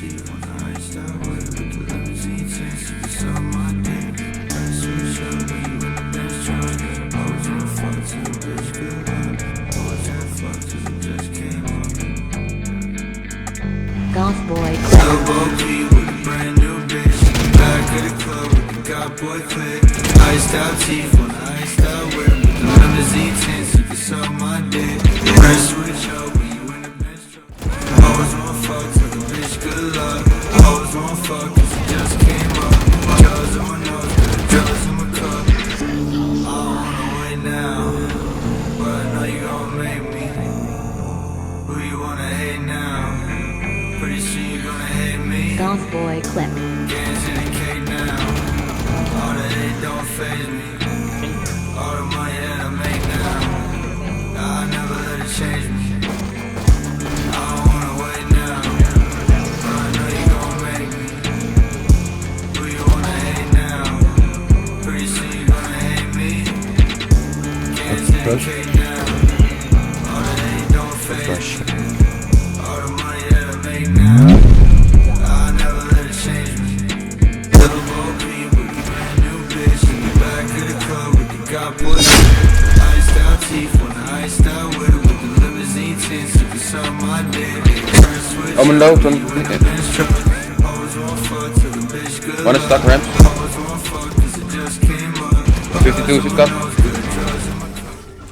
teeth on the iced out with the limousine tints. You can suck my dick. That's switch up when you in the Benz truck. Always wanna fuck till the bitch good luck. Always wanna fuck till it just came up. Golf boy Elbow P with a brand new bitch. Back of the club with the god boy click. Iced out teeth on the iced out whip with the limousine tints. You can suck my dick. Press switch up when you in the Benz truck. Always wanna fuck till the bitch good luck. Always wanna fuck cause it just came up. Drugs in my nose, drugs in my cup. I don't wanna wait now, but I know you gon' make me. Who you wanna hate now? Pretty soon you gonna hate me. Golf boy clip. Gangs in the cake now. All the hate don't faze me. All the money that I make now, I never let it change me. I don't wanna wait now, but I know you gon' make me. Who you wanna hate now? Pretty soon you gonna hate me. Gangs in the cake now. All the hate don't faze me. All the money that I make now, I never let it change me. Little Bo P with a brand new bitch in the back of the club with the god boy iced out teeth on the iced out whip with the limousine tints. You can suck my dick. Om een loop dan. Always wanna fuck till the bitch good. Wanna stuck ramp? Always wanna fuck cause it just came up. 52 is het kap.